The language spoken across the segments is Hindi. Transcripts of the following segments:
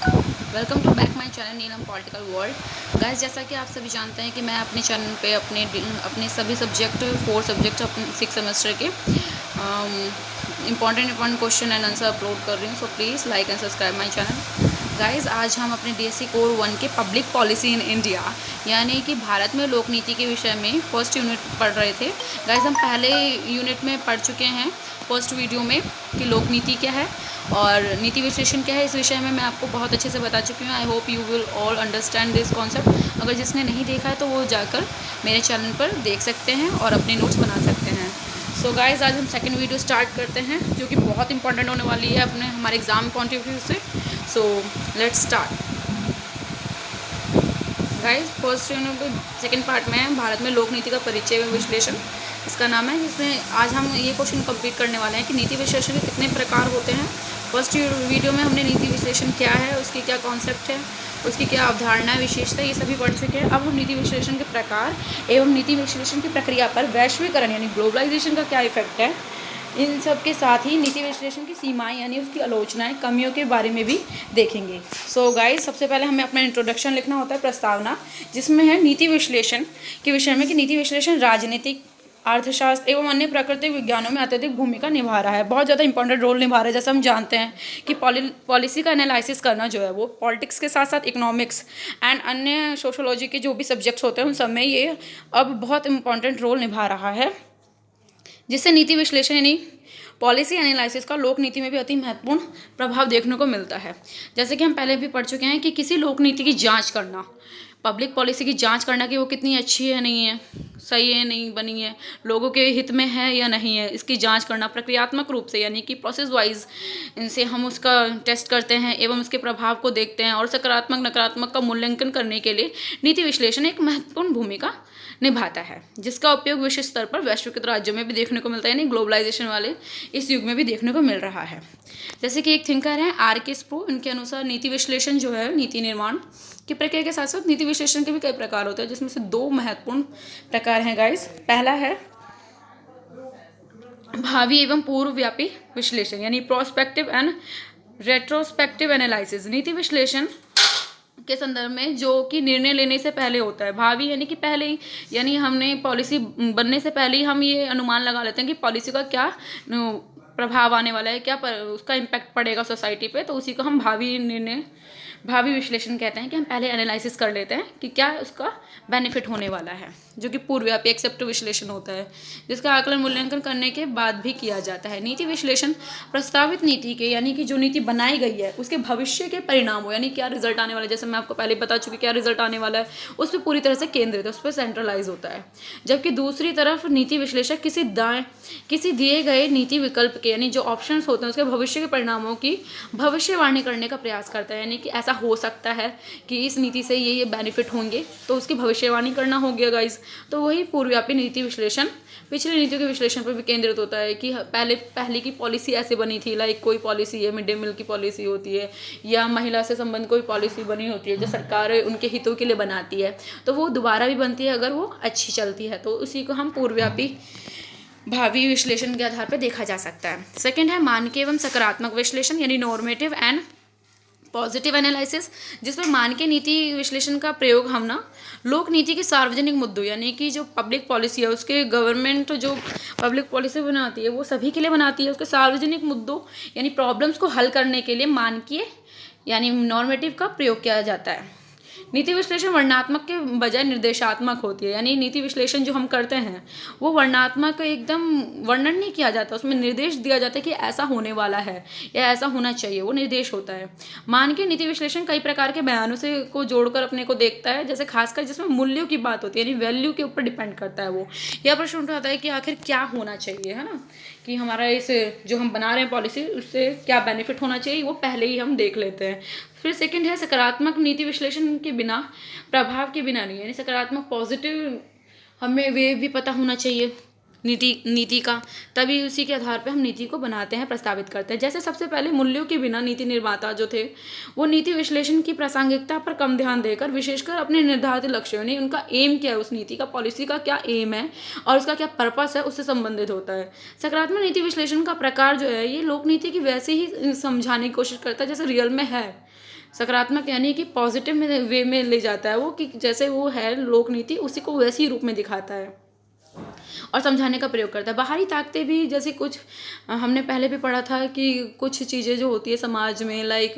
Welcome to back my channel Neelam political world. Guys, जैसा कि आप सभी जानते हैं कि मैं अपने चैनल पे अपने सभी सब्जेक्ट 4 सब्जेक्ट अपने 6 सेमेस्टर के important question and answer upload कर रही हूँ। So please like and subscribe my channel. Guys, आज हम अपने DSC कोर 1 के पब्लिक पॉलिसी इन इंडिया यानी कि भारत में लोक नीति के विषय में फर्स्ट यूनिट पढ़ रहे थे। गाइस, हम पहले यूनिट में पढ़ चुके हैं फर्स्ट वीडियो में कि लोक नीति क्या है और नीति विश्लेषण क्या है। इस विषय में मैं आपको बहुत अच्छे से बता चुकी हूँ। आई hope you will all understand this concept. अगर जिसने नहीं देखा है तो वो जाकर मेरे चैनल पर देख सकते हैं और अपने नोट्स बना सकते हैं। सो गाइस, आज हम सेकंड वीडियो स्टार्ट करते हैं जो कि बहुत इंपॉर्टेंट होने वाली है अपने हमारे एग्जाम पॉइंट ऑफ व्यू से। So let's start. Guys, first unit second part में है भारत में लोक नीति का परिचय एवं विश्लेषण, इसका नाम है, जिसमें आज हम ये क्वेश्चन कंप्लीट करने वाले हैं कि नीति विश्लेषण के कितने प्रकार होते हैं। फर्स्ट वीडियो में हमने नीति विश्लेषण क्या है, उसकी क्या कॉन्सेप्ट है, उसकी क्या अवधारणा विशेषता, ये सभी पढ़ चुके हैं। अब हम नीति विश्लेषण के प्रकार एवं नीति विश्लेषण की प्रक्रिया पर वैश्वीकरण यानी ग्लोबलाइजेशन का क्या इफेक्ट है, इन सब के साथ ही नीति विश्लेषण की सीमाएं यानी उसकी आलोचनाएं, कमियों के बारे में भी देखेंगे। सो गाइस, सबसे पहले हमें अपना इंट्रोडक्शन लिखना होता है, प्रस्तावना, जिसमें है नीति विश्लेषण के विषय में कि नीति विश्लेषण राजनीतिक, अर्थशास्त्र एवं अन्य प्राकृतिक विज्ञानों में अत्यधिक भूमिका निभा रहा है, बहुत ज़्यादा इंपॉर्टेंट रोल निभा रहा है। जैसे हम जानते हैं कि पॉलिसी का एनालिसिस करना जो है वो पॉलिटिक्स के साथ साथ इकोनॉमिक्स एंड अन्य सोशोलॉजी के जो भी सब्जेक्ट्स होते हैं उन सब में ये अब बहुत इंपॉर्टेंट रोल निभा रहा है, जिससे नीति विश्लेषण यानी पॉलिसी एनालिसिस का लोक नीति में भी अति महत्वपूर्ण प्रभाव देखने को मिलता है। जैसे कि हम पहले भी पढ़ चुके हैं कि किसी लोक नीति की जांच करना, पब्लिक पॉलिसी की जांच करना कि वो कितनी अच्छी है, नहीं है, सही है, नहीं बनी है, लोगों के हित में है या नहीं है, इसकी जांच करना प्रक्रियात्मक रूप से यानी कि प्रोसेस वाइज इनसे हम उसका टेस्ट करते हैं एवं उसके प्रभाव को देखते हैं और सकारात्मक नकारात्मक का मूल्यांकन करने के लिए नीति विश्लेषण एक महत्वपूर्ण भूमिका निभाता है, जिसका उपयोग विश्व स्तर पर वैश्विक राज्यों में भी देखने को मिलता है, यानी ग्लोबलाइजेशन वाले इस युग में भी देखने को मिल रहा है। जैसे कि एक थिंकर हैं R.K. स्प्रू, इनके अनुसार नीति विश्लेषण जो है नीति निर्माण की प्रक्रिया के साथ साथ नीति विश्लेषण के भी कई प्रकार होते हैं, जिसमें से 2 महत्वपूर्ण प्रकार हैं गाइस। पहला है भावी एवं पूर्वव्यापी विश्लेषण यानी प्रोस्पेक्टिव एंड रेट्रोस्पेक्टिव एनालिसिस। नीति विश्लेषण के संदर्भ में जो कि निर्णय लेने से पहले होता है। भावी यानी कि पहले ही, यानी हमने पॉलिसी बनने से पहले ही हम ये अनुमान लगा लेते हैं कि पॉलिसी का क्या प्रभाव आने वाला है, क्या उसका इम्पैक्ट पड़ेगा सोसाइटी पे, तो उसी को हम भावी विश्लेषण कहते हैं कि हम पहले एनालिसिस कर लेते हैं कि क्या उसका बेनिफिट होने वाला है, जो कि पूर्वव्यापी एक्सेप्टिव विश्लेषण होता है, जिसका आकलन मूल्यांकन करने के बाद भी किया जाता है। नीति विश्लेषण प्रस्तावित नीति के यानी कि जो नीति बनाई गई है उसके भविष्य के परिणामों यानी क्या रिजल्ट आने वाला है, जैसे मैं आपको पहले बता चुकी क्या रिजल्ट आने वाला है, उस पर पूरी तरह से केंद्रित है, उस पर सेंट्रलाइज होता है। जबकि दूसरी तरफ नीति विश्लेषक किसी दिए गए नीति विकल्प के यानी जो ऑप्शंस होते हैं उसके भविष्य के परिणामों की भविष्यवाणी करने का प्रयास करता है, यानी कि ऐसा हो सकता है कि इस नीति से ये बेनिफिट होंगे, तो उसकी भविष्यवाणी करना हो गया गाइज। तो वही पूर्वव्यापी नीति विश्लेषण पिछले नीतियों के विश्लेषण पर भी केंद्रित होता है कि पहले की पॉलिसी ऐसे बनी थी, लाइक कोई पॉलिसी है, मिड डे मील की पॉलिसी होती है या महिला से संबंध कोई पॉलिसी बनी होती है जो सरकार उनके हितों के लिए बनाती है, तो वो दोबारा भी बनती है अगर वो अच्छी चलती है, तो उसी को हम पूर्वव्यापी भावी विश्लेषण के आधार पर देखा जा सकता है। सेकेंड है मानकीय एवं सकारात्मक विश्लेषण यानी नॉर्मेटिव एंड पॉजिटिव एनालिसिस, जिसमें मानकीय नीति विश्लेषण का प्रयोग हम ना लोक नीति के सार्वजनिक मुद्दों यानी कि जो पब्लिक पॉलिसी है उसके गवर्नमेंट जो पब्लिक पॉलिसी बनाती है वो सभी के लिए बनाती है, उसके सार्वजनिक मुद्दों यानी प्रॉब्लम्स को हल करने के लिए मानकीय यानी नॉर्मेटिव का प्रयोग किया जाता है। नीति विश्लेषण वर्णनात्मक के बजाय निर्देशात्मक होती है, यानी नीति विश्लेषण जो हम करते हैं वो वर्णनात्मक एकदम वर्णन नहीं किया जाता, उसमें निर्देश दिया जाता है कि ऐसा होने वाला है या ऐसा होना चाहिए, वो निर्देश होता है। मानकीय नीति विश्लेषण कई प्रकार के बयानों से को जोड़कर अपने को देखता है, जैसे खासकर जिसमें मूल्यों की बात होती है यानी वैल्यू के ऊपर डिपेंड करता है वो। यह प्रश्न उठाता है कि आखिर क्या होना चाहिए, है ना, कि हमारा इस जो हम बना रहे हैं पॉलिसी उससे क्या बेनिफिट होना चाहिए, वो पहले ही हम देख लेते हैं। फिर सेकंड है सकारात्मक नीति विश्लेषण के बिना प्रभाव के बिना नहीं, यानी सकारात्मक पॉजिटिव हमें वे भी पता होना चाहिए नीति का, तभी उसी के आधार पे हम नीति को बनाते हैं, प्रस्तावित करते हैं। जैसे सबसे पहले मूल्यों के बिना नीति निर्माता जो थे वो नीति विश्लेषण की प्रासंगिकता पर कम ध्यान देकर विशेषकर अपने निर्धारित लक्ष्य यानी उनका एम क्या है, उस नीति का पॉलिसी का क्या एम है और उसका क्या पर्पस है, उससे संबंधित होता है। सकारात्मक नीति विश्लेषण का प्रकार जो है ये लोक नीति की वैसे ही समझाने की कोशिश करता है जैसे रियल में है, सकारात्मक यानी कि पॉजिटिव में वे में ले जाता है वो, कि जैसे वो है लोक नीति उसी को वैसे ही रूप में दिखाता है और समझाने का प्रयोग करता है। बाहरी ताकतें भी, जैसे कुछ हमने पहले भी पढ़ा था कि कुछ चीज़ें जो होती है समाज में, लाइक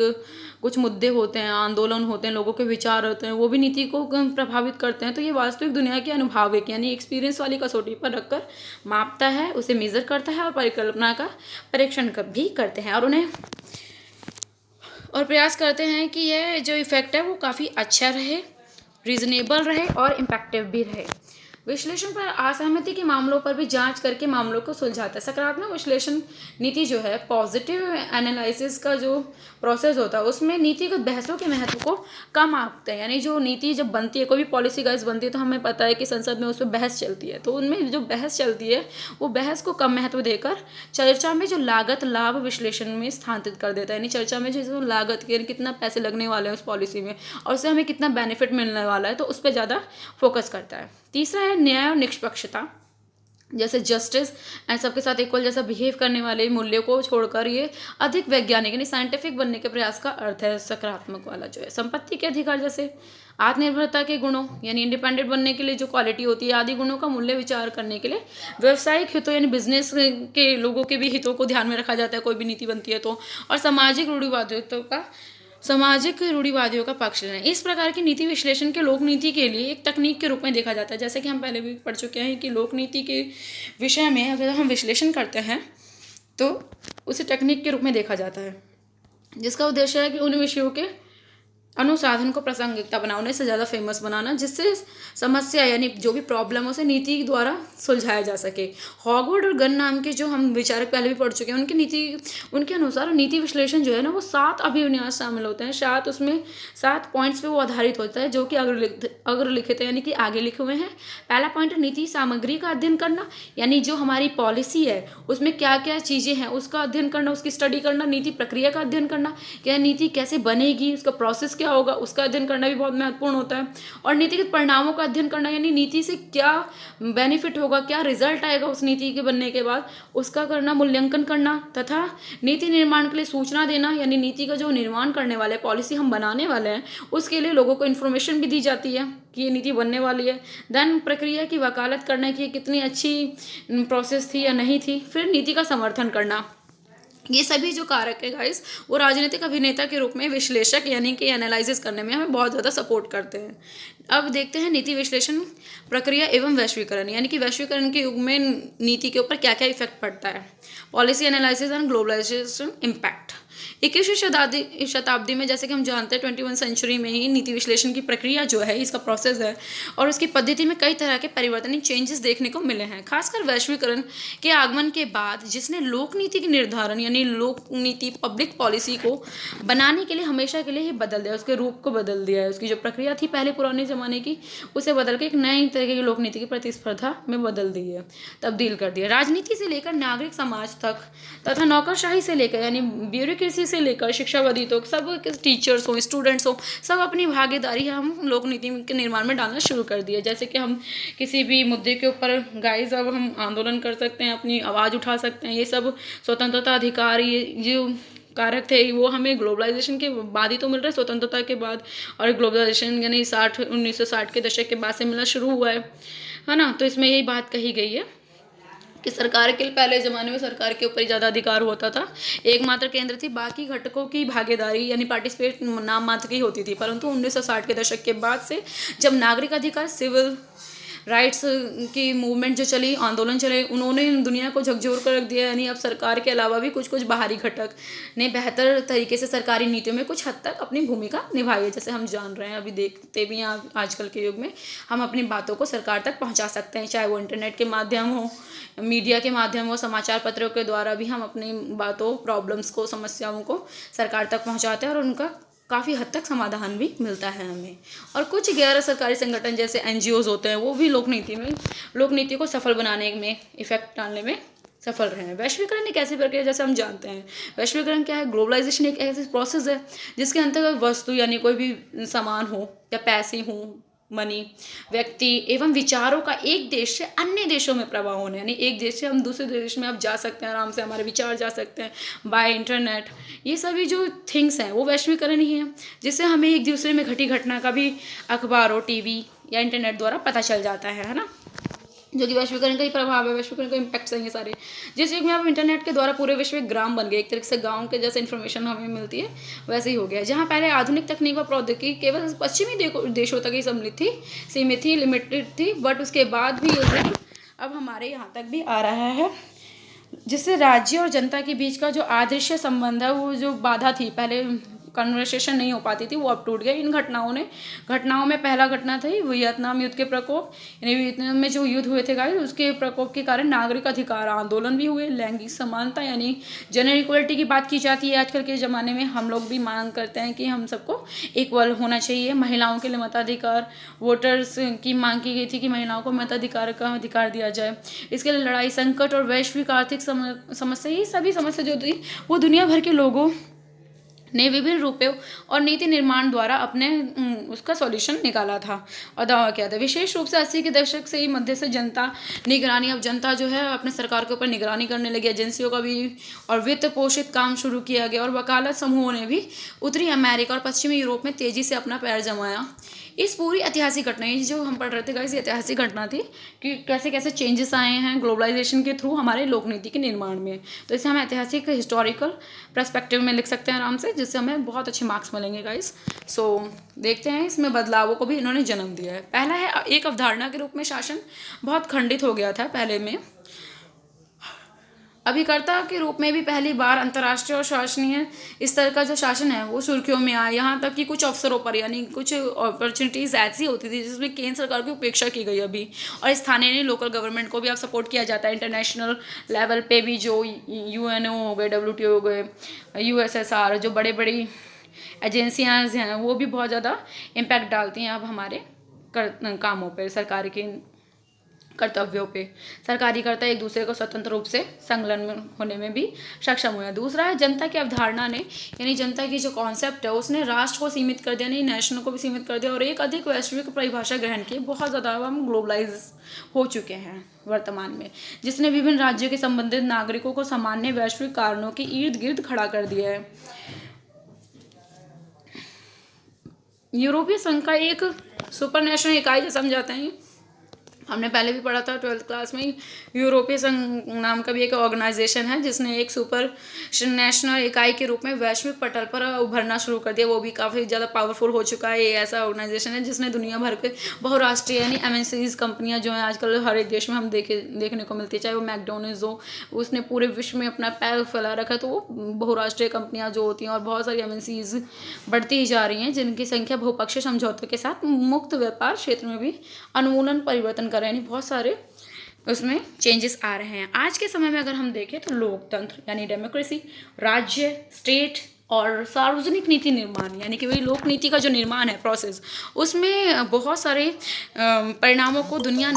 कुछ मुद्दे होते हैं, आंदोलन होते हैं, लोगों के विचार होते हैं, वो भी नीति को प्रभावित करते हैं। तो ये वास्तविक दुनिया के अनुभाविक यानी एक्सपीरियंस वाली कसौटी पर रखकर मापता है, उसे मेज़र करता है और परिकल्पना का परीक्षण भी करते हैं और उन्हें और प्रयास करते हैं कि यह जो इफ़ेक्ट है वो काफ़ी अच्छा रहे, रीजनेबल रहे और इम्पैक्टिव भी रहे। विश्लेषण पर असहमति के मामलों पर भी जांच करके मामलों को सुलझाता है। सकारात्मक विश्लेषण नीति जो है, पॉजिटिव एनालिसिस का जो प्रोसेस होता है उसमें नीतिगत बहसों के महत्व को कम आंकते हैं। यानी जो नीति जब बनती है, कोई भी पॉलिसी गाइड्स बनती है, तो हमें पता है कि संसद में उस पर बहस चलती है, तो उनमें जो बहस चलती है वो बहस को कम महत्व देकर चर्चा में जो लागत लाभ विश्लेषण में स्थानांतरित कर देता है। यानी चर्चा में जो लागत के कितना पैसे लगने वाले हैं उस पॉलिसी में और उससे हमें कितना बेनिफिट मिलने वाला है, तो उस पर ज़्यादा फोकस करता है। तीसरा है न्याय और निष्पक्षता, जैसे जस्टिस एंड सबके साथ इक्वल जैसा बिहेव करने वाले मूल्यों को छोड़कर ये अधिक वैज्ञानिक यानी साइंटिफिक बनने के प्रयास का अर्थ है। सकारात्मक वाला जो है संपत्ति के अधिकार, जैसे आत्मनिर्भरता के गुणों यानी इंडिपेंडेंट बनने के लिए जो क्वालिटी होती है, आदि गुणों का मूल्य विचार करने के लिए व्यवसायिक हितों यानी बिजनेस के लोगों के भी हितों को ध्यान में रखा जाता है कोई भी नीति बनती है तो। और सामाजिक रूढ़िवादियों का पक्ष लेना। इस प्रकार की नीति विश्लेषण के लोक नीति के लिए एक तकनीक के रूप में देखा जाता है। जैसे कि हम पहले भी पढ़ चुके हैं कि लोक नीति के विषय में अगर हम विश्लेषण करते हैं तो उसे तकनीक के रूप में देखा जाता है, जिसका उद्देश्य है कि उन विषयों के अनुसाधन को प्रासंगिकता बनाने से ज़्यादा फेमस बनाना, जिससे समस्या यानी जो भी प्रॉब्लम है उसे नीति द्वारा सुलझाया जा सके। हॉगवर्ड और गन नाम के जो हम विचारक पहले भी पढ़ चुके हैं, उनके अनुसार नीति विश्लेषण जो है ना वो 7 अभिविन्यास शामिल होते हैं। 7 पॉइंट्स पे वो आधारित होता है जो कि अग्रलिखित है यानी कि आगे लिखे हुए हैं। पहला पॉइंट है नीति सामग्री का अध्ययन करना, यानी जो हमारी पॉलिसी है उसमें क्या क्या चीज़ें हैं उसका अध्ययन करना, उसकी स्टडी करना। नीति प्रक्रिया का अध्ययन करना, क्या नीति कैसे बनेगी, उसका प्रोसेस क्या होगा उसका अध्ययन करना भी बहुत महत्वपूर्ण होता है। और नीतिगत परिणामों का अध्ययन करना, यानी नीति से क्या बेनिफिट होगा, क्या रिजल्ट आएगा उस नीति के बनने के बाद, उसका करना, मूल्यांकन करना। तथा नीति निर्माण के लिए सूचना देना, यानी नीति का जो निर्माण करने वाले, पॉलिसी हम बनाने वाले हैं उसके लिए लोगों को इन्फॉर्मेशन भी दी जाती है कि ये नीति बनने वाली है। देन प्रक्रिया की वकालत करना कि कितनी अच्छी प्रोसेस थी या नहीं थी। फिर नीति का समर्थन करना। ये सभी जो कारक है गाइस वो राजनीतिक अभिनेता के रूप में विश्लेषक यानी कि एनालिसिस करने में हमें बहुत ज़्यादा सपोर्ट करते हैं। अब देखते हैं नीति विश्लेषण प्रक्रिया एवं वैश्वीकरण, यानी कि वैश्वीकरण के युग में नीति के ऊपर क्या क्या इफेक्ट पड़ता है। Policy analysis and globalisation impact. 21वीं शताब्दी में जैसे कि हम जानते हैं 21 सेंचुरी में ही नीति विश्लेषण की प्रक्रिया जो है, इसका प्रोसेस है और उसकी पद्धति में कई तरह के परिवर्तन चेंजेस देखने को मिले हैं। खासकर वैश्वीकरण के आगमन के बाद, जिसने लोक नीति के निर्धारण यानी लोक नीति पब्लिक पॉलिसी को बनाने के लिए हमेशा के लिए ही बदल दिया, उसके रूप को बदल दिया है। उसकी जो प्रक्रिया थी पहले पुराने ज़माने की उसे बदल के एक नई तरह की लोक नीति की प्रतिस्पर्धा में बदल दी है, तब्दील कर दिया। राजनीति से लेकर नागरिक समाज तक तथा नौकरशाही से लेकर यानी ब्यूरोक्रेसी से लेकर शिक्षाविद तक सब टीचर्स हो, स्टूडेंट्स हो, सब अपनी भागीदारी हम लोक नीति के निर्माण में डालना शुरू कर दिया। जैसे कि हम किसी भी मुद्दे के ऊपर गाइस अब हम आंदोलन कर सकते हैं, अपनी आवाज़ उठा सकते हैं। ये सब स्वतंत्रता अधिकार ये जो कारक थे वो हमें ग्लोबलाइजेशन के बाद ही तो मिल रहा है, स्वतंत्रता के बाद। और ग्लोबलाइजेशन यानी 1960 के दशक के बाद से मिलना शुरू हुआ है ना। तो इसमें यही बात कही गई है कि सरकार के पहले ज़माने में सरकार के ऊपर ही ज़्यादा अधिकार होता था, एकमात्र केंद्र थी, बाकी घटकों की भागीदारी यानी पार्टिसिपेट नाम मात्र की होती थी। परंतु 1960 के दशक के बाद से जब नागरिक अधिकार, सिविल राइट्स की मूवमेंट जो चली, आंदोलन चले, उन्होंने दुनिया को झकझोर कर रख दिया। यानी अब सरकार के अलावा भी कुछ बाहरी घटक ने बेहतर तरीके से सरकारी नीतियों में कुछ हद तक अपनी भूमिका निभाई है। जैसे हम जान रहे हैं, अभी देखते भी हैं आजकल के युग में हम अपनी बातों को सरकार तक पहुंचा सकते हैं, चाहे वो इंटरनेट के माध्यम हो, मीडिया के माध्यम हो, समाचार पत्रों के द्वारा भी हम अपनी बातों, प्रॉब्लम्स को, समस्याओं को सरकार तक पहुँचाते हैं और उनका काफ़ी हद तक समाधान भी मिलता है हमें। और कुछ गैर सरकारी संगठन जैसे NGOs होते हैं, वो भी लोक नीति को सफल बनाने में, इफेक्ट डालने में सफल रहे हैं। वैश्वीकरण एक ऐसी प्रक्रिया जैसे हम जानते हैं, वैश्वीकरण क्या है, ग्लोबलाइजेशन एक ऐसी प्रोसेस है जिसके अंतर्गत वस्तु यानी कोई भी सामान हो या पैसे हों, मनी, व्यक्ति एवं विचारों का एक देश से अन्य देशों में प्रवाह होना, यानी एक देश से हम दूसरे देश में अब जा सकते हैं आराम से, हमारे विचार जा सकते हैं बाय इंटरनेट। ये सभी जो थिंग्स हैं वो वैश्वीकरण ही है, जिससे हमें एक दूसरे में घटी घटना का भी अखबारों, टीवी या इंटरनेट द्वारा पता चल जाता है ना, जो कि वैश्वीकरण का ही प्रभाव है, वैश्वीकरण का इम्पैक्ट है ये सारे। जिस युग में अब इंटरनेट के द्वारा पूरे विश्व एक ग्राम बन गए, एक तरीके से गांव के जैसे इन्फॉर्मेशन हमें मिलती है वैसे ही हो गया। जहाँ पहले आधुनिक तकनीक व प्रौद्योगिकी केवल पश्चिमी देशों तक ही सीमित थी, लिमिटेड थी, बट उसके बाद भी ये अब हमारे यहाँ तक भी आ रहा है, जिससे राज्य और जनता के बीच का जो आदर्श संबंध है, वो जो बाधा थी पहले, कन्वर्सेशन नहीं हो पाती थी, वो अब टूट गया इन घटनाओं में पहला घटना थी वियतनाम युद्ध के प्रकोप, यानी वियतनाम में जो युद्ध हुए थे गाइस, उसके प्रकोप के कारण नागरिक अधिकार आंदोलन भी हुए, लैंगिक समानता यानी जेंडर इक्वलिटी की बात की जाती है आजकल के ज़माने में। हम लोग भी मांग करते हैं कि हम सबको इक्वल होना चाहिए, महिलाओं के लिए मताधिकार, वोटर्स की मांग की गई थी कि महिलाओं को मताधिकार का अधिकार दिया जाए। इसके लिए लड़ाई, संकट और वैश्विक आर्थिक समस्या, ये सभी समस्या जो थी वो दुनिया भर के लोगों ने विभिन्न रूपों और नीति निर्माण द्वारा अपने उसका सॉल्यूशन निकाला था और दावा किया था। विशेष रूप से 80 के दशक से ही मध्य से जनता निगरानी, अब जनता जो है अपने सरकार के ऊपर निगरानी करने लगी, एजेंसियों का भी और वित्त पोषित काम शुरू किया गया, और वकालत समूहों ने भी उत्तरी अमेरिका और पश्चिमी यूरोप में तेजी से अपना पैर जमाया। इस पूरी ऐतिहासिक घटना, ये जो हम पढ़ रहे थे गाइस, ये ऐतिहासिक घटना थी कि कैसे कैसे चेंजेस आए हैं ग्लोबलाइजेशन के थ्रू हमारे लोक नीति के निर्माण में। तो इसे हम ऐतिहासिक हिस्टोरिकल पर्सपेक्टिव में लिख सकते हैं आराम से, जिससे हमें बहुत अच्छे मार्क्स मिलेंगे गाइस। सो देखते हैं, इसमें बदलावों को भी इन्होंने जन्म दिया है। पहला है, एक अवधारणा के रूप में शासन बहुत खंडित हो गया था पहले में, अभिकर्ता के रूप में भी पहली बार अंतर्राष्ट्रीय और शासनीय स्तर का जो शासन है वो सुर्खियों में आया। यहाँ तक कि कुछ अवसरों पर, यानी कुछ अपॉर्चुनिटीज़ ऐसी होती थी जिसमें केंद्र सरकार की उपेक्षा की गई अभी, और स्थानीय लोकल गवर्नमेंट को भी अब सपोर्ट किया जाता है। इंटरनेशनल लेवल पे भी जो यूएनओ हो गए, WTO हो गए, USSR, जो बड़े बड़ी एजेंसियाँ हैं वो भी बहुत ज़्यादा इम्पैक्ट डालती हैं अब हमारे कामों पर, सरकार के कर्तव्यों पे। सरकारी कर्ता एक दूसरे को स्वतंत्र रूप से संलग्न होने में भी सक्षम हुआ। दूसरा है, जनता की अवधारणा ने, यानी जनता की जो कॉन्सेप्ट है उसने राष्ट्र को सीमित कर दिया, नहीं नेशन को भी सीमित कर दिया, और एक अधिक वैश्विक परिभाषा ग्रहण की। बहुत ज़्यादा हम ग्लोबलाइज हो चुके हैं वर्तमान में, जिसने विभिन्न राज्यों के संबंधित नागरिकों को सामान्य वैश्विक कारणों के इर्द गिर्द खड़ा कर दिया है। यूरोपीय संघ का एक सुपरनेशनल इकाई जैसा हम जाते हैं, हमने पहले भी पढ़ा था 12th क्लास में, यूरोपीय संघ नाम का भी एक ऑर्गेनाइजेशन है जिसने एक सुपर नेशनल इकाई के रूप में वैश्विक पटल पर उभरना शुरू कर दिया। वो भी काफ़ी ज़्यादा पावरफुल हो चुका है। ये ऐसा ऑर्गेनाइजेशन है जिसने दुनिया भर के बहुराष्ट्रीय यानी MNCs कंपनियां जो हैं आजकल हर एक देश में हम देखने को मिलती है, चाहे वो मैकडोनल्ड्स हो, उसने पूरे विश्व में अपना पैर फैला रखा है। तो वो बहुराष्ट्रीय कंपनियाँ जो होती हैं और बहुत सारी MNCs बढ़ती ही जा रही हैं, जिनकी संख्या बहुपक्षीय समझौतों के साथ मुक्त व्यापार क्षेत्र में भी अनुकूलन परिवर्तन कर रहे हैं, यानी बहुत सारे उसमें चेंजेस आ रहे हैं। आज के समय में अगर हम देखें तो लोकतंत्र यानी डेमोक्रेसी, राज्य, स्टेट और सार्वजनिक नीति निर्माण, यानी कि वही लोक नीति का जो निर्माण है प्रोसेस, उसमें बहुत सारे परिणामों को दुनिया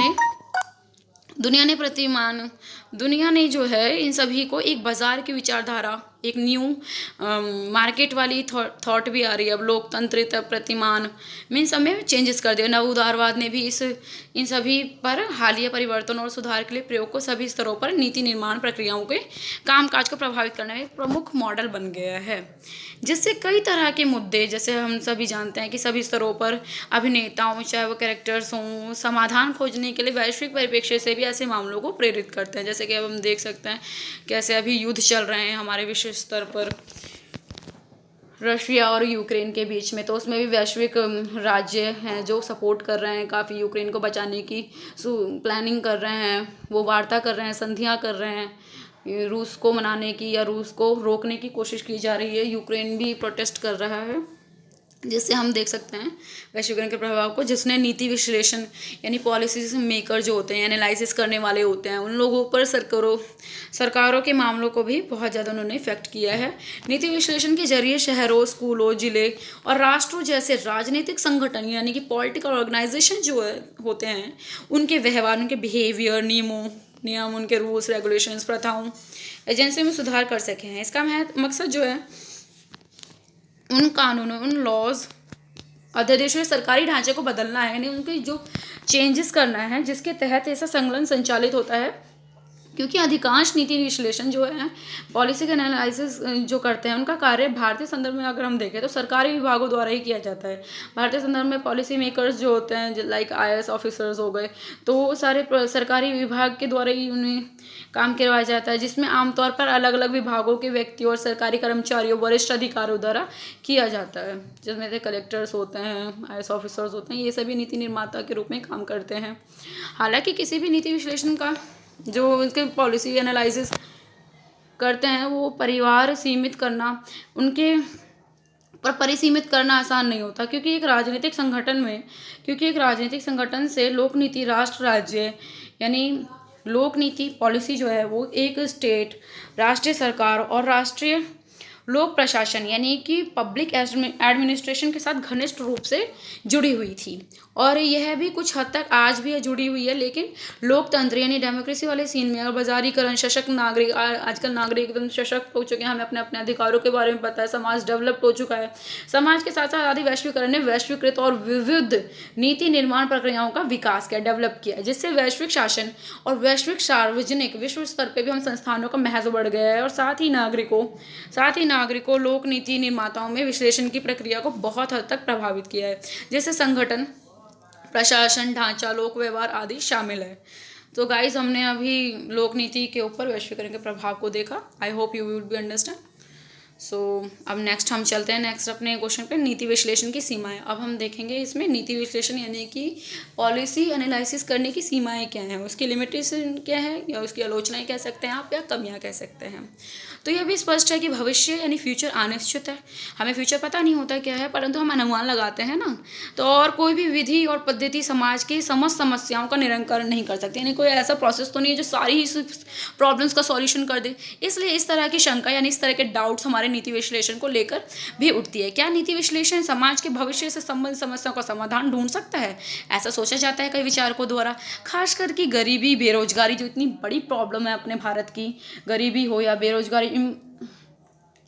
ने जो है इन सभी को एक बाजार की विचारधारा, एक न्यू मार्केट वाली थॉट भी आ रही है। अब लोकतंत्र प्रतिमान में इन सब में चेंजेस कर दिया। नव उदारवाद ने भी इन सभी पर हालिया परिवर्तन और सुधार के लिए प्रयोग को सभी स्तरों पर नीति निर्माण प्रक्रियाओं के कामकाज को प्रभावित करने में एक प्रमुख मॉडल बन गया है, जिससे कई तरह के मुद्दे, जैसे हम सभी जानते हैं कि सभी स्तरों पर अभिनेताओं, चाहे वो कैरेक्टर्स हों, समाधान खोजने के लिए वैश्विक परिप्रेक्ष्य से भी ऐसे मामलों को प्रेरित करते हैं। जैसे कि अब हम देख सकते हैं कैसे अभी युद्ध चल रहे हैं हमारे विश्व स्तर पर रशिया और यूक्रेन के बीच में, तो उसमें भी वैश्विक राज्य हैं जो सपोर्ट कर रहे हैं, काफ़ी यूक्रेन को बचाने की प्लानिंग कर रहे हैं, वो वार्ता कर रहे हैं, संधियाँ कर रहे हैं, रूस को मनाने की या रूस को रोकने की कोशिश की जा रही है। यूक्रेन भी प्रोटेस्ट कर रहा है, जिससे हम देख सकते हैं वैश्वीकरण के प्रभाव को, जिसने नीति विश्लेषण यानी पॉलिसीज मेकर जो होते हैं, एनालिसिस करने वाले होते हैं, उन लोगों पर सरकारों के मामलों को भी बहुत ज़्यादा उन्होंने इफेक्ट किया है। नीति विश्लेषण के जरिए शहरों, स्कूलों, जिले और राष्ट्रों जैसे राजनीतिक संगठन यानी कि पॉलिटिकल ऑर्गेनाइजेशन जो होते हैं, उनके व्यवहार, उनके बिहेवियर, नियम, उनके रूल्स, रेगुलेशंस, प्रथाओं, एजेंसी में सुधार कर सके हैं। इसका मकसद जो है उन कानूनों, उन लॉज अध्यादेशों या सरकारी ढांचे को बदलना है, यानी उनके जो चेंजेस करना है जिसके तहत ऐसा संकलन संचालित होता है। क्योंकि अधिकांश नीति विश्लेषण जो है, पॉलिसी का एनालिसिस जो करते हैं, उनका कार्य भारतीय संदर्भ में अगर हम देखें तो सरकारी विभागों द्वारा ही किया जाता है। भारतीय संदर्भ में पॉलिसी मेकर्स जो होते हैं, लाइक IAS ऑफिसर्स हो गए, तो वो सारे सरकारी विभाग के द्वारा ही उन्हें काम करवाया जाता है, जिसमें आमतौर पर अलग अलग विभागों के व्यक्तियों और सरकारी कर्मचारियों, वरिष्ठ अधिकारियों द्वारा किया जाता है, जिसमें से कलेक्टर्स होते हैं, IAS ऑफिसर्स होते हैं, ये सभी नीति निर्माता के रूप में काम करते हैं। हालांकि किसी भी नीति विश्लेषण का जो उनके पॉलिसी एनालिसिस करते हैं वो परिवार सीमित करना, उनके पर परिसीमित करना आसान नहीं होता, क्योंकि एक राजनीतिक संगठन से लोक नीति, राष्ट्र राज्य यानी लोक नीति पॉलिसी जो है वो एक स्टेट, राष्ट्रीय सरकार और राष्ट्रीय लोक प्रशासन यानी कि पब्लिक एडमिनिस्ट्रेशन के साथ घनिष्ठ रूप से जुड़ी हुई थी, और यह भी कुछ हद तक आज भी जुड़ी हुई है। लेकिन लोकतंत्र यानी डेमोक्रेसी वाले सीन में और बाजारीकरण, सशक्त नागरिक, आजकल नागरिक एकदम सशक्त हो चुके हैं, हमें अपने अपने अधिकारों के बारे में पता है, समाज डेवलप हो चुका है। समाज के साथ साथ आदि वैश्वीकरण ने वैश्वीकृत और विविध नीति निर्माण प्रक्रियाओं का विकास किया, डेवलप किया, जिससे वैश्विक शासन और वैश्विक सार्वजनिक विश्व स्तर पर भी हम संस्थानों का महत्व बढ़ गया है। और साथ ही नागरिकों लोक नीति निर्माताओं में विश्लेषण की प्रक्रिया को बहुत हद तक प्रभावित किया है, जैसे संगठन, प्रशासन ढांचा, लोक व्यवहार आदि शामिल है। तो गाइस, हमने अभी लोक नीति के ऊपर वैश्वीकरण के प्रभाव को देखा। I hope you will be understand. So अब नेक्स्ट हम चलते हैं नेक्स्ट अपने क्वेश्चन पे, नीति विश्लेषण की सीमाएं। अब हम देखेंगे इसमें नीति विश्लेषण यानी कि पॉलिसी एनालिसिस करने की सीमाएं क्या हैं, उसकी लिमिटेशन क्या है, या उसकी आलोचनाएं कह सकते हैं आप, या कमियां कह सकते हैं। तो यह भी स्पष्ट है कि भविष्य यानी फ्यूचर अनिश्चित है, हमें फ्यूचर पता नहीं होता क्या है, परंतु हम अनुमान लगाते हैं ना। तो और कोई भी विधि और पद्धति समाज की समस्त समस्याओं का निराकरण नहीं कर सकती, यानी कोई ऐसा प्रोसेस तो नहीं है जो सारी ही प्रॉब्लम्स का सॉल्यूशन कर दे। इसलिए इस तरह की शंका यानी इस तरह के डाउट्स हमारे नीति विश्लेषण को लेकर भी उठती है। क्या नीति विश्लेषण समाज के भविष्य से संबंधित समस्याओं का समाधान ढूंढ सकता है? ऐसा सोचा जाता है कई विचारकों द्वारा। खासकर कि गरीबी, बेरोजगारी जो इतनी बड़ी प्रॉब्लम है अपने भारत की, गरीबी हो या बेरोजगारी,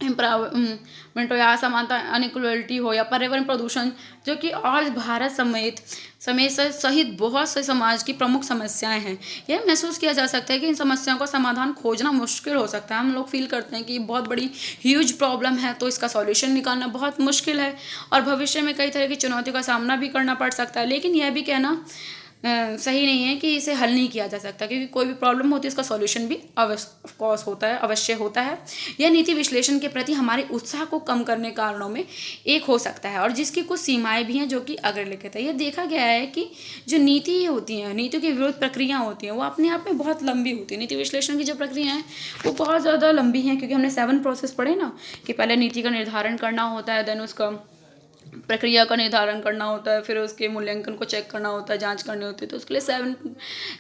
एम्प्लॉयमेंट हो या असमानता, अनइक्वलिटी हो या पर्यावरण प्रदूषण, जो कि आज भारत सहित बहुत से समाज की प्रमुख समस्याएं हैं। यह महसूस किया जा सकता है कि इन समस्याओं का समाधान खोजना मुश्किल हो सकता है। हम लोग फील करते हैं कि ये बहुत बड़ी ह्यूज प्रॉब्लम है, तो इसका सॉल्यूशन निकालना बहुत मुश्किल है और भविष्य में कई तरह की चुनौतियों का सामना भी करना पड़ सकता है। लेकिन यह भी कहना सही नहीं है कि इसे हल नहीं किया जा सकता, क्योंकि कोई भी प्रॉब्लम होती है उसका सॉल्यूशन भी अवश्य होता है। यह नीति विश्लेषण के प्रति हमारे उत्साह को कम करने कारणों में एक हो सकता है, और जिसकी कुछ सीमाएं भी हैं जो कि अग्रलिखित है। यह देखा गया है कि जो नीति होती हैं, नीतियों की विरुद्ध प्रक्रिया होती हैं, वो अपने आप में बहुत लंबी होती है। नीति विश्लेषण की जो प्रक्रिया है वो बहुत ज़्यादा लंबी है, क्योंकि हमने 7 प्रोसेस पढ़े ना, कि पहले नीति का निर्धारण करना होता है, देन उसका प्रक्रिया का निर्धारण करना होता है, फिर उसके मूल्यांकन को चेक करना होता है, जांच करनी होती है, तो उसके लिए 7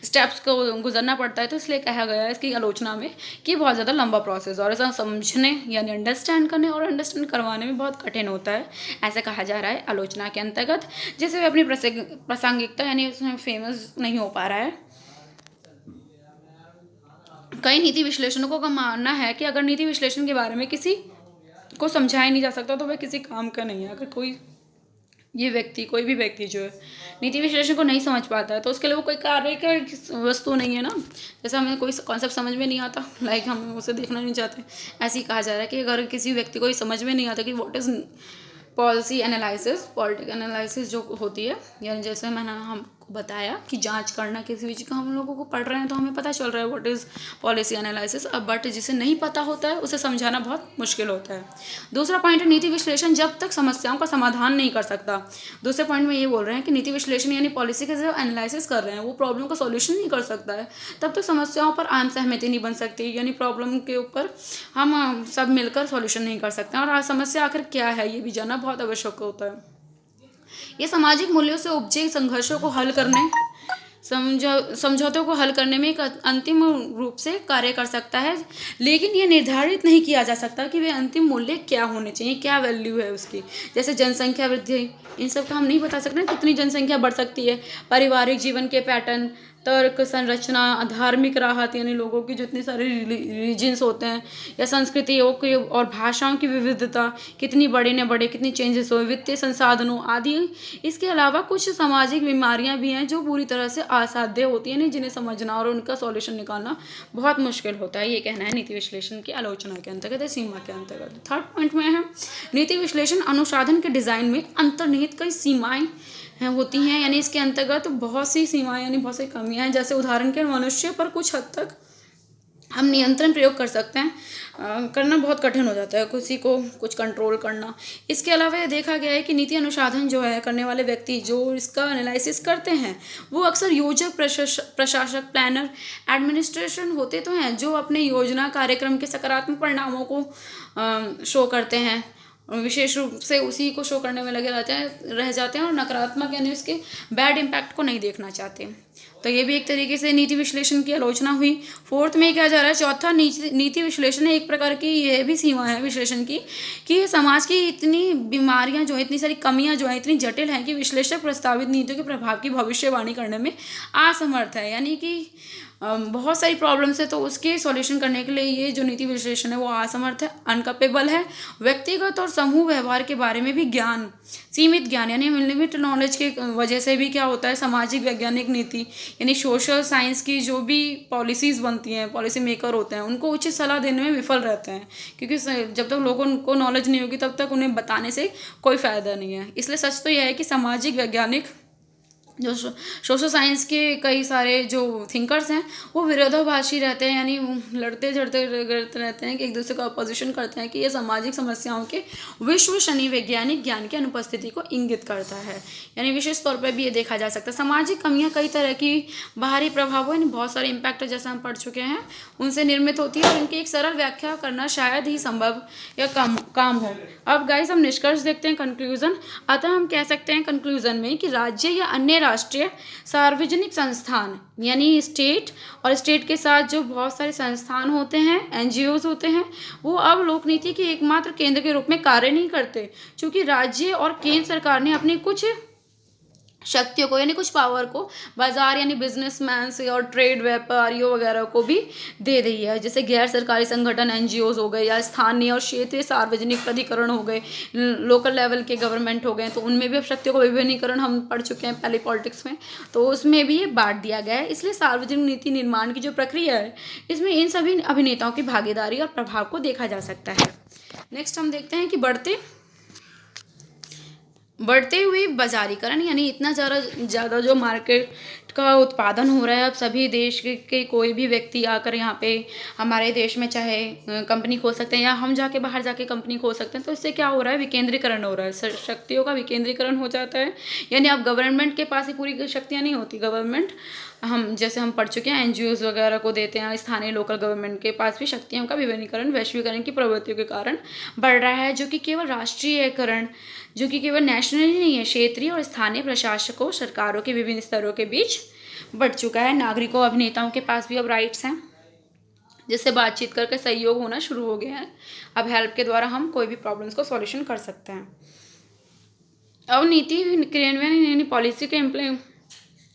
स्टेप्स को गुजरना पड़ता है। तो इसलिए कहा गया है इसकी आलोचना में कि बहुत ज़्यादा लंबा प्रोसेस, और ऐसा समझने यानी अंडरस्टैंड करने और अंडरस्टैंड करवाने में बहुत कठिन होता है, ऐसा कहा जा रहा है आलोचना के अंतर्गत, जिससे वे अपनी प्रासंगिकता यानी उसमें फेमस नहीं हो पा रहा है। कई नीति विश्लेषकों का मानना है कि अगर नीति विश्लेषण के बारे में किसी को समझाया नहीं जा सकता तो वह किसी काम का नहीं है। अगर कोई भी व्यक्ति जो है नीति विश्लेषण को नहीं समझ पाता है, तो उसके लिए वो कोई कार्य का वस्तु नहीं है ना। जैसे हमें कोई कॉन्सेप्ट समझ में नहीं आता, लाइक हम उसे देखना नहीं चाहते, ऐसे ही कहा जा रहा है कि अगर किसी व्यक्ति को ये समझ में नहीं आता कि व्हाट इज़ पॉलिटिकल एनालिसिस जो होती है, यानी जैसे मैंने हमको बताया कि जांच करना किसी चीज़ का, हम लोगों को पढ़ रहे हैं तो हमें पता चल रहा है what is policy analysis, but जिसे नहीं पता होता है उसे समझाना बहुत मुश्किल होता है। दूसरा पॉइंट है नीति विश्लेषण जब तक समस्याओं का समाधान नहीं कर सकता। दूसरे पॉइंट में ये बोल रहे हैं कि नीति विश्लेषण यानी पॉलिसी का जो एनालिसिस कर रहे हैं वो प्रॉब्लम का सॉल्यूशन नहीं कर सकता है, तब तक समस्याओं पर आम सहमति नहीं बन सकती, यानी प्रॉब्लम के ऊपर हम सब मिलकर सॉल्यूशन नहीं कर सकते, और समस्या आखिर क्या है ये भी जानना बहुत आवश्यक होता है। ये सामाजिक मूल्यों से उपजे संघर्षों को हल करने, समझौतों को हल करने में एक अंतिम रूप से कार्य कर सकता है, लेकिन ये निर्धारित नहीं किया जा सकता कि वे अंतिम मूल्य क्या होने चाहिए, क्या वैल्यू है उसकी। जैसे जनसंख्या वृद्धि, इन सब का हम नहीं बता सकते कितनी जनसंख्या बढ़ सकती है, पारिवारिक जीवन के पैटर्न, तर्क संरचना, धार्मिक राहत यानी लोगों की जितने सारे रिलीजन्स होते हैं या संस्कृतियों की और भाषाओं की विविधता, कितनी बड़े न बड़े, कितनी चेंजेस हुए, वित्तीय संसाधनों आदि। इसके अलावा कुछ सामाजिक बीमारियां भी हैं जो पूरी तरह से असाध्य होती हैं, नहीं जिन्हें समझना और उनका सॉल्यूशन निकालना बहुत मुश्किल होता है। ये कहना है नीति विश्लेषण की आलोचना के अंतर्गत, सीमा के अंतर्गत। थर्ड पॉइंट में है नीति विश्लेषण अनुसाधन के डिजाइन में अंतर्निहित कई सीमाएं होती हैं, यानी इसके अंतर्गत बहुत सी सीमाएं यानी बहुत सी कमियां हैं। जैसे उदाहरण के मनुष्य पर कुछ हद तक हम नियंत्रण प्रयोग कर सकते हैं, करना बहुत कठिन हो जाता है किसी को कुछ कंट्रोल करना। इसके अलावा यह देखा गया है कि नीति अनुसाधन जो है करने वाले व्यक्ति जो इसका एनालिसिस करते हैं वो अक्सर योजक, प्रशासक, प्लानर, एडमिनिस्ट्रेशन होते तो हैं जो अपने योजना कार्यक्रम के सकारात्मक परिणामों को शो करते हैं, विशेष रूप से उसी को शो करने में लगे रह जाते हैं और नकारात्मक यानी उसके बैड इम्पैक्ट को नहीं देखना चाहते। तो ये भी एक तरीके से नीति विश्लेषण की आलोचना हुई। फोर्थ में क्या जा रहा है, चौथा नीति विश्लेषण एक प्रकार की यह भी सीमा है विश्लेषण की कि समाज की इतनी बीमारियां जो है, इतनी सारी कमियां जो है, इतनी जटिल हैं कि विश्लेषक प्रस्तावित नीतियों के प्रभाव की भविष्यवाणी करने में असमर्थ है। यानी कि बहुत सारी प्रॉब्लम्स है तो उसके सॉल्यूशन करने के लिए ये जो नीति विश्लेषण है वो असमर्थ है, अनकैपेबल है। व्यक्तिगत और समूह व्यवहार के बारे में भी ज्ञान, सीमित ज्ञान यानी लिमिटेड नॉलेज के वजह से भी क्या होता है, सामाजिक वैज्ञानिक नीति यानी सोशल साइंस की जो भी पॉलिसीज़ बनती हैं, पॉलिसी मेकर होते हैं, उनको उचित सलाह देने में विफल रहते हैं, क्योंकि जब तक लोगों को नॉलेज नहीं होगी तब तक उन्हें बताने से कोई फ़ायदा नहीं है। इसलिए सच तो यह है कि सामाजिक वैज्ञानिक जो सोशल साइंस के कई सारे जो थिंकर्स हैं वो विरोधाभासी रहते हैं, यानी लड़ते झड़ते रहते हैं कि एक दूसरे का अपोजिशन करते हैं कि ये सामाजिक समस्याओं के विश्वसनीय वैज्ञानिक ज्ञान की अनुपस्थिति को इंगित करता है। यानी विशेष तौर पर भी ये देखा जा सकता है सामाजिक कमियां कई तरह की बाहरी प्रभावों यानी बहुत सारे इम्पैक्ट जैसा हम पढ़ चुके हैं उनसे निर्मित होती है और उनकी एक सरल व्याख्या करना शायद ही संभव या काम हो। अब गाइस हम निष्कर्ष देखते हैं, कंक्लूजन। अतः हम कह सकते हैं कंक्लूजन में कि राज्य या अन्य राष्ट्रीय सार्वजनिक संस्थान यानी स्टेट और स्टेट के साथ जो बहुत सारे संस्थान होते हैं, एनजीओज होते हैं, वो अब लोक नीति के एकमात्र केंद्र के रूप में कार्य नहीं करते, क्योंकि राज्य और केंद्र सरकार ने अपनी कुछ शक्तियों को यानी कुछ पावर को बाजार यानी बिजनेसमैन से और ट्रेड व्यापारियों वगैरह को भी दे दी है। जैसे गैर सरकारी संगठन एनजीओज हो गए या स्थानीय और क्षेत्रीय सार्वजनिक प्राधिकरण हो गए, लोकल लेवल के गवर्नमेंट हो गए, तो उनमें भी अब शक्तियों का विभिन्नीकरण हम पढ़ चुके हैं पहले पॉलिटिक्स में, तो उसमें भी ये बांट दिया गया है। इसलिए सार्वजनिक नीति निर्माण की जो प्रक्रिया है इसमें इन सभी अभिनेताओं की भागीदारी और प्रभाव को देखा जा सकता है। नेक्स्ट हम देखते हैं कि बढ़ते हुए बाजारीकरण यानी इतना ज़्यादा जो मार्केट का उत्पादन हो रहा है, अब सभी देश के कोई भी व्यक्ति आकर यहाँ पे हमारे देश में चाहे कंपनी खोल सकते हैं या हम जाके बाहर जाके कंपनी खोल सकते हैं, तो इससे क्या हो रहा है, विकेंद्रीकरण हो रहा है, शक्तियों का विकेंद्रीकरण हो जाता है। यानी अब गवर्नमेंट के पास ही पूरी शक्तियाँ नहीं होती, गवर्नमेंट जैसे हम पढ़ चुके हैं एनजीओज वगैरह को देते हैं, स्थानीय लोकल गवर्नमेंट के पास भी शक्तियों का विकेंद्रीकरण वैश्वीकरण की प्रवृत्तियों के कारण बढ़ रहा है, जो कि केवल राष्ट्रीयकरण, जो कि केवल नेशनल ही नहीं है, क्षेत्रीय और स्थानीय प्रशासकों, सरकारों के विभिन्न स्तरों के बीच बढ़ चुका है। नागरिकों, अभिनेताओं के पास भी अब राइट्स हैं, जिससे बातचीत करके सहयोग होना शुरू हो गया है। अब हेल्प के द्वारा हम कोई भी प्रॉब्लम्स को सॉल्यूशन कर सकते हैं। अब नीति क्रियान्वयन यानी पॉलिसी के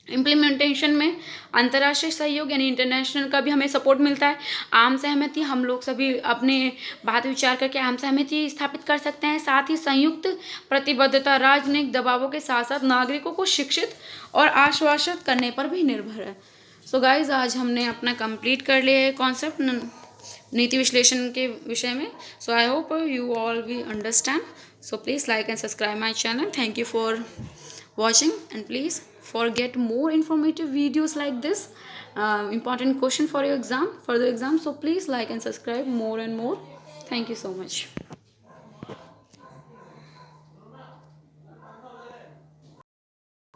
इम्प्लीमेंटेशन में अंतर्राष्ट्रीय सहयोग यानी इंटरनेशनल का भी हमें सपोर्ट मिलता है। आम सहमति, हम लोग सभी अपने बात विचार करके आम सहमति स्थापित कर सकते हैं। साथ ही संयुक्त प्रतिबद्धता राजनीतिक दबावों के साथ साथ नागरिकों को शिक्षित और आश्वासित करने पर भी निर्भर है। सो गाइज, आज हमने अपना कंप्लीट कर लिया है कॉन्सेप्ट नीति विश्लेषण के विषय में। So I hope you all we understand. So please like and subscribe my channel. Thank you for watching, and please get more informative videos like this, important question for your exam, for the exam. So please like and subscribe more and more. Thank you so much.